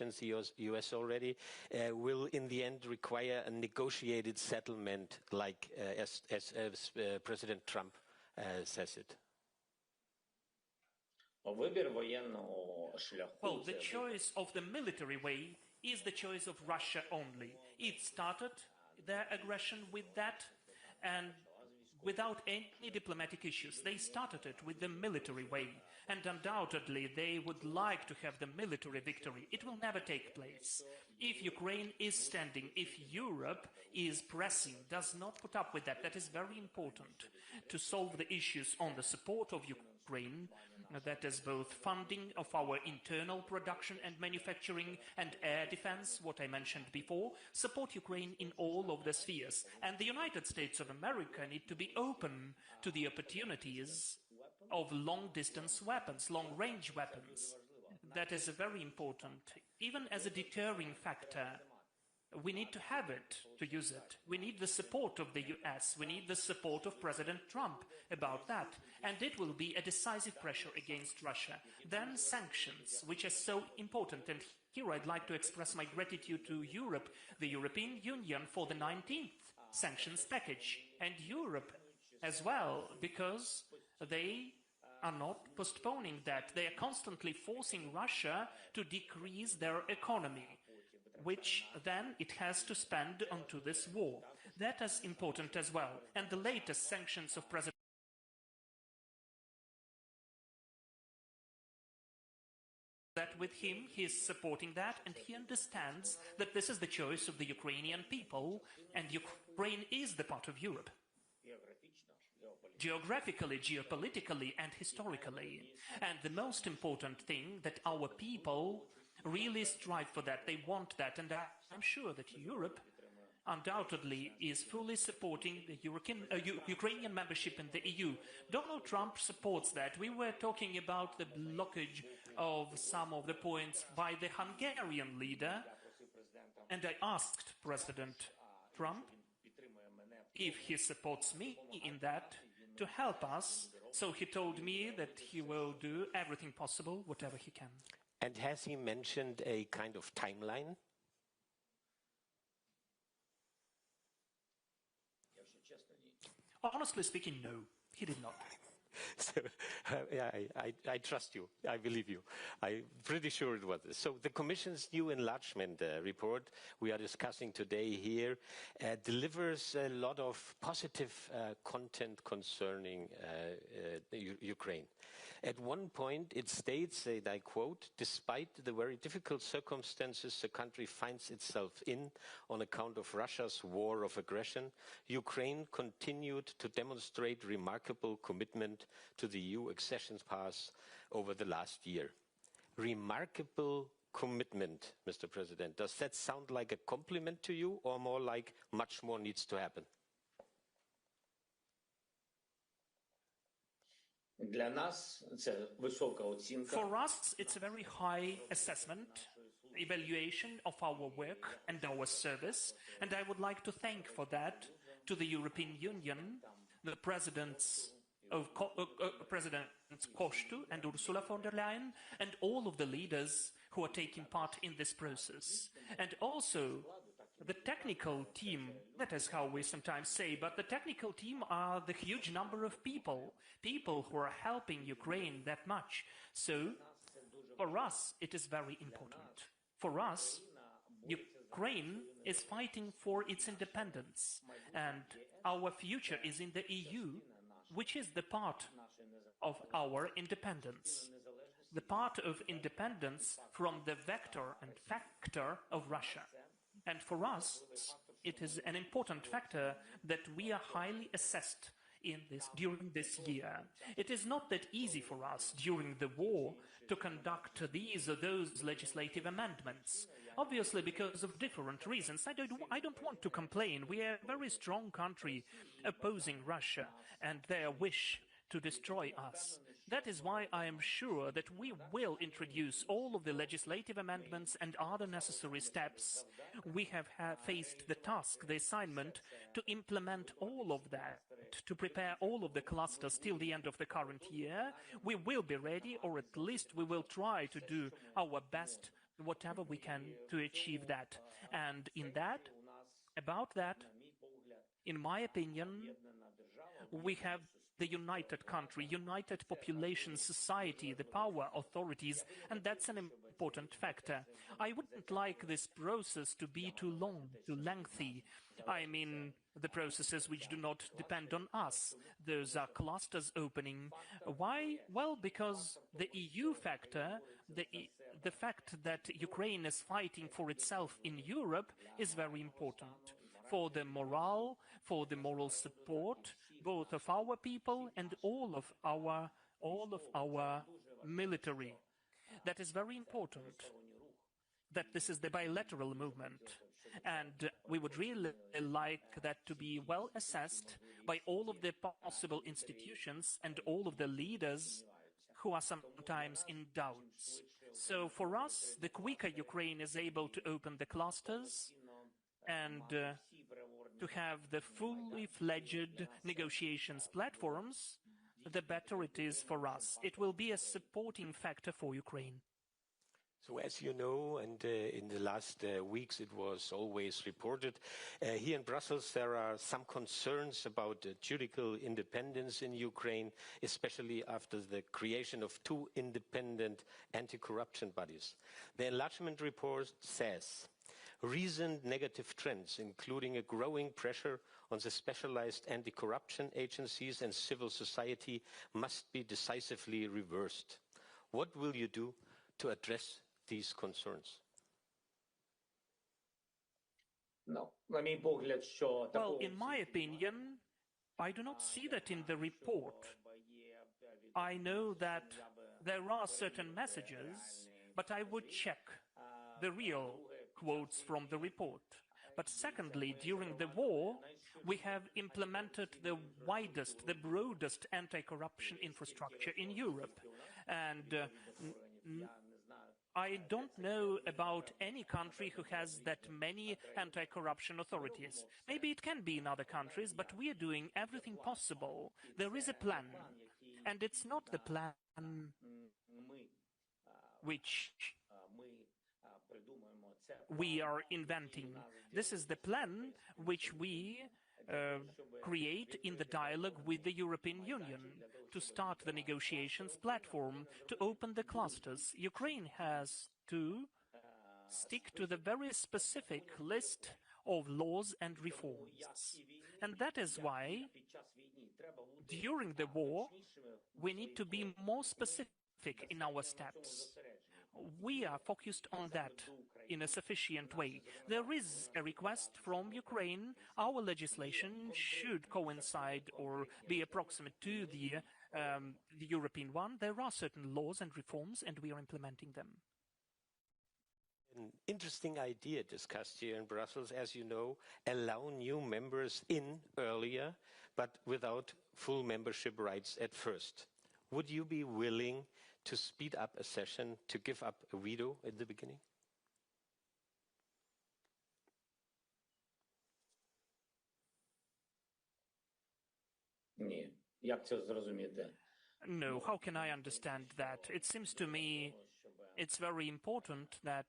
mentioned the US already, will in the end require a negotiated settlement, like as President Trump says it? Well, the choice of the military way is the choice of Russia only. It started their aggression with that, and without any diplomatic issues. They started it with the military way, and undoubtedly they would like to have the military victory. It will never take place. If Ukraine is standing, if Europe is pressing, does not put up with that, that is very important to solve the issues on the support of Ukraine, that is both funding of our internal production and manufacturing and air defense, what I mentioned before, support Ukraine in all of the spheres. And the United States of America need to be open to the opportunities of long-distance weapons, long-range weapons. That is very important, even as a deterring factor. We need to have it, to use it. We need the support of the US. We need the support of President Trump about that. And it will be a decisive pressure against Russia. Then sanctions, which are so important. And here I'd like to express my gratitude to Europe, the European Union, for the 19th sanctions package. And Europe as well, because they are not postponing that. They are constantly forcing Russia to decrease their economy, which then it has to spend onto this war. That is important as well. And the latest sanctions of President that with him, he is supporting that, and he understands that this is the choice of the Ukrainian people, and Ukraine is the part of Europe. Geographically, geopolitically, and historically. And the most important thing, that our people really strive for that. They want that. And I'm sure that Europe undoubtedly is fully supporting the Ukrainian membership in the EU. Donald Trump supports that. We were talking about the blockage of some of the points by the Hungarian leader. And I asked President Trump if he supports me in that to help us. So he told me that he will do everything possible, whatever he can. And has he mentioned a kind of timeline? Honestly speaking, no, he did not. So, yeah, I trust you. I believe you. I'm pretty sure it was this. So the Commission's new enlargement report we are discussing today here delivers a lot of positive content concerning Ukraine. At one point, it states, and I quote, "Despite the very difficult circumstances the country finds itself in on account of Russia's war of aggression, Ukraine continued to demonstrate remarkable commitment to the EU accession path over the last year." Remarkable commitment, Mr. President. Does that sound like a compliment to you, or more like much more needs to happen? For us, it's a very high assessment, evaluation of our work and our service, and I would like to thank for that to the European Union, the Presidents Kostu and Ursula von der Leyen, and all of the leaders who are taking part in this process. And also the technical team, that is how we sometimes say, but the technical team are the huge number of people who are helping Ukraine that much. So for us, it is very important. For us, Ukraine is fighting for its independence, and our future is in the EU, which is the part of our independence. The part of independence from the vector and factor of Russia. And for us, it is an important factor that we are highly assessed during this year. It is not that easy for us during the war to conduct these or those legislative amendments. Obviously, because of different reasons. I don't want to complain. We are a very strong country opposing Russia and their wish to destroy us. That is why I am sure that we will introduce all of the legislative amendments and other necessary steps. We have faced the task, the assignment, to implement all of that, to prepare all of the clusters till the end of the current year. We will be ready, or at least we will try to do our best whatever we can to achieve that. And about that, in my opinion, we have the united country, united population, society, the power, authorities, and that's an important factor. I wouldn't like this process to be too long, too lengthy. I mean, the processes which do not depend on us. Those are clusters opening. Why? Well, because the EU factor, the fact that Ukraine is fighting for itself in Europe is very important. For the morale, for the moral support, both of our people and all of our military. That is very important, that this is the bilateral movement. And we would really like that to be well assessed by all of the possible institutions and all of the leaders who are sometimes in doubts. So for us, the quicker Ukraine is able to open the clusters and to have the fully fledged negotiations platforms, the better it is for us. It will be a supporting factor for Ukraine. So as you know, and in the last weeks it was always reported, here in Brussels there are some concerns about judicial independence in Ukraine, especially after the creation of two independent anti-corruption bodies. The enlargement report says, recent negative trends, including a growing pressure on the specialized anti-corruption agencies and civil society, must be decisively reversed. What will you do to address these concerns? Well, in my opinion, I do not see that in the report. I know that there are certain messages, but I would check the real quotes from the report. But secondly, during the war, we have implemented the widest, the broadest anti-corruption infrastructure in Europe. And I don't know about any country who has that many anti-corruption authorities. Maybe it can be in other countries, but we are doing everything possible. There is a plan, and it's not the plan which we are inventing. This is the plan which we create in the dialogue with the European Union to start the negotiations platform, to open the clusters. Ukraine has to stick to the very specific list of laws and reforms. And that is why, during the war, we need to be more specific in our steps. We are focused on that in a sufficient way. There is a request from Ukraine. Our legislation should coincide or be approximate to the European one. There are certain laws and reforms, and we are implementing them. An interesting idea discussed here in Brussels, as you know, allow new members in earlier, but without full membership rights at first. Would you be willing to speed up a session, to give up a veto at the beginning? No, how can I understand that? It seems to me it's very important that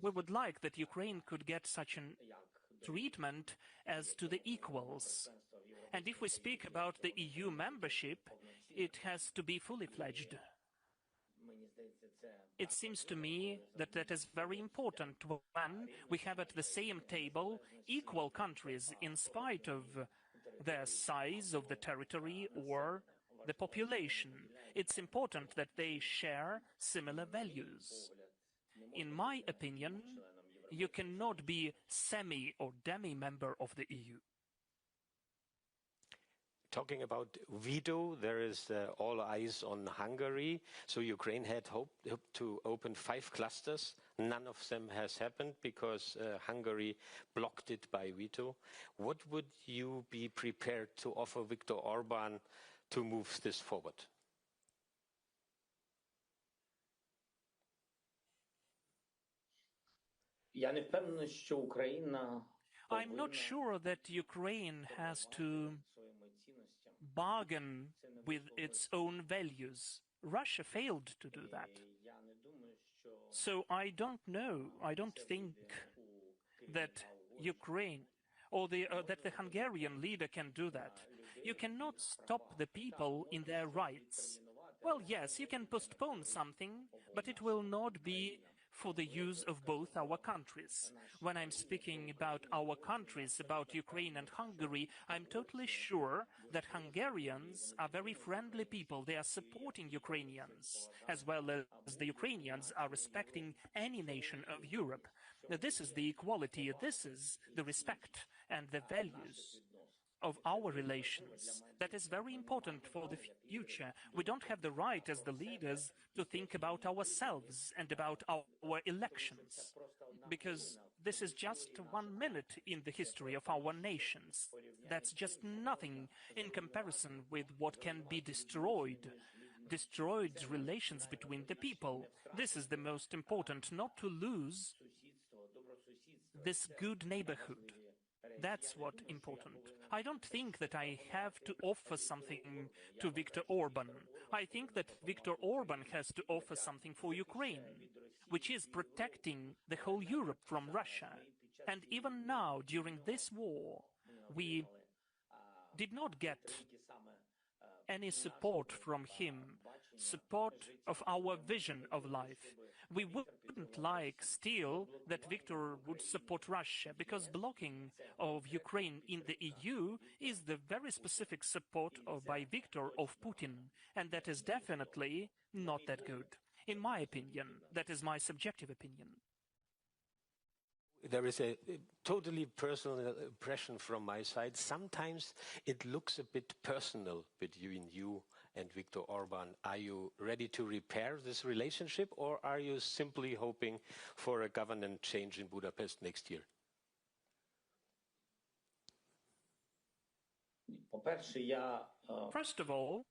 we would like that Ukraine could get such a treatment as to the equals. And if we speak about the EU membership, it has to be fully fledged. It seems to me that that is very important when we have at the same table equal countries in spite of their size of the territory or the population. It's important that they share similar values. In my opinion, you cannot be semi or demi-member of the EU. Talking about veto, there is all eyes on Hungary. So Ukraine had hoped to open 5 clusters. None of them has happened because Hungary blocked it by veto. What would you be prepared to offer Viktor Orban to move this forward? I'm not sure that Ukraine has to bargain with its own values. Russia failed to do that. So I don't know, I don't think that Ukraine or that the Hungarian leader can do that. You cannot stop the people in their rights. Well, yes, you can postpone something, but it will not be for the use of both our countries. When I'm speaking about our countries, about Ukraine and Hungary, I'm totally sure that Hungarians are very friendly people. They are supporting Ukrainians, as well as the Ukrainians are respecting any nation of Europe. This is the equality, this is the respect and the values of our relations. That is very important for the future. We don't have the right as the leaders to think about ourselves and about our elections, because this is just 1 minute in the history of our nations. That's just nothing in comparison with what can be destroyed relations between the people. This is the most important, not to lose this good neighborhood. That's what's important. I don't think that I have to offer something to Viktor Orban. I think that Viktor Orban has to offer something for Ukraine, which is protecting the whole Europe from Russia. And even now, during this war, we did not get any support from him, support of our vision of life. We wouldn't like still that Viktor would support Russia, because blocking of Ukraine in the EU is the very specific support by Viktor of Putin, and that is definitely not that good. In my opinion, that is my subjective opinion. There is a totally personal impression from my side. Sometimes it looks a bit personal between you and Viktor Orban. Are you ready to repair this relationship, or are you simply hoping for a government change in Budapest next year? First of all,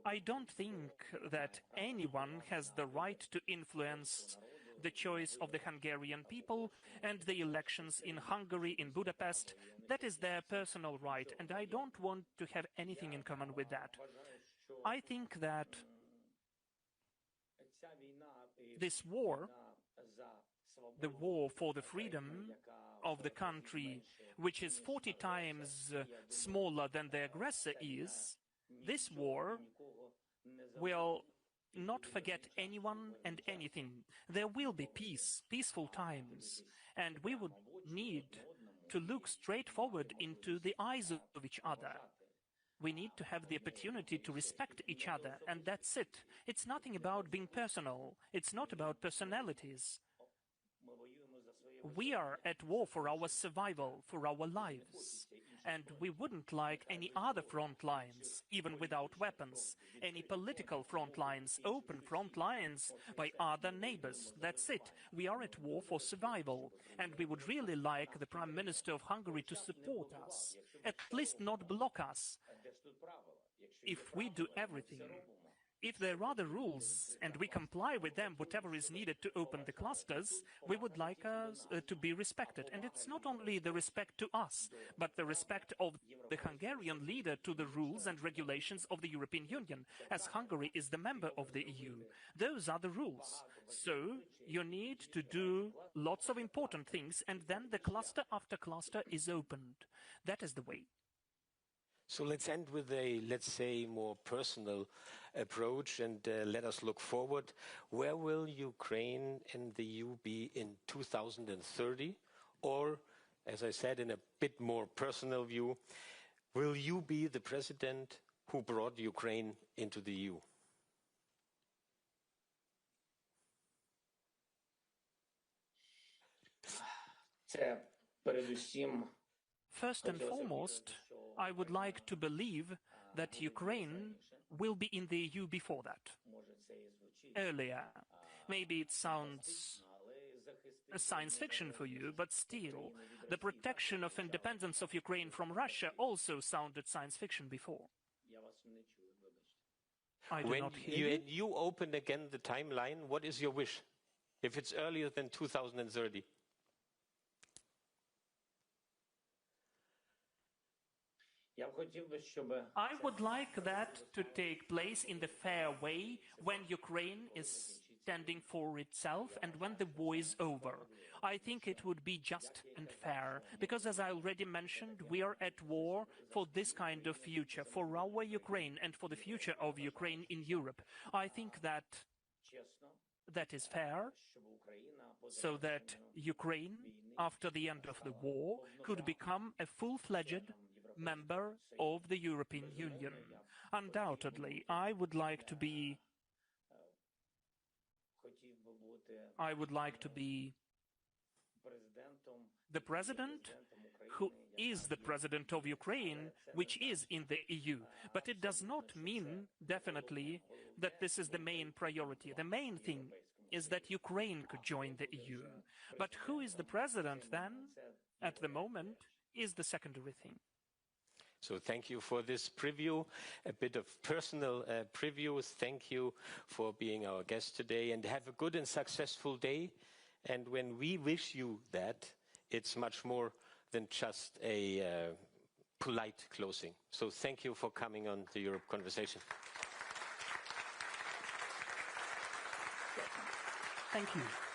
I don't think that anyone has the right to influence the choice of the Hungarian people and the elections in Hungary, in Budapest. That is their personal right, and I don't want to have anything in common with that. I think that this war, the war for the freedom of the country, which is 40 times smaller than the aggressor is, this war will not forget anyone and anything. There will be peace, peaceful times, and we would need to look straight forward into the eyes of each other. We need to have the opportunity to respect each other, and that's it. It's nothing about being personal. It's not about personalities. We are at war for our survival, for our lives. And we wouldn't like any other front lines, even without weapons, any political front lines, open front lines by other neighbors. That's it. We are at war for survival. And we would really like the Prime Minister of Hungary to support us, at least not block us, if we do everything. If there are the rules and we comply with them, whatever is needed to open the clusters, we would like us to be respected. And it's not only the respect to us, but the respect of the Hungarian leader to the rules and regulations of the European Union, as Hungary is the member of the EU. Those are the rules. So you need to do lots of important things, and then the cluster after cluster is opened. That is the way. So let's end with a, let's say, more personal approach, and let us look forward. Where will Ukraine and the EU be in 2030? Or, as I said, in a bit more personal view, will you be the president who brought Ukraine into the EU? First and foremost, I would like to believe that Ukraine will be in the EU before that. Earlier. Maybe it sounds a science fiction for you, but still, the protection of independence of Ukraine from Russia also sounded science fiction before. I do not hear you. You open again the timeline, what is your wish? If it's earlier than 2030? I would like that to take place in the fair way when Ukraine is standing for itself and when the war is over. I think it would be just and fair, because as I already mentioned, we are at war for this kind of future, for our Ukraine and for the future of Ukraine in Europe. I think that that is fair, so that Ukraine, after the end of the war, could become a full-fledged member of the European Union. Undoubtedly, I would like to be the president who is the president of Ukraine, which is in the EU. But it does not mean, definitely, that this is the main priority. The main thing is that Ukraine could join the EU. But who is the president then, at the moment, is the secondary thing. So thank you for this preview, a bit of personal previews. Thank you for being our guest today, and have a good and successful day. And when we wish you that, it's much more than just a polite closing. So thank you for coming on the Europe Conversation. Thank you.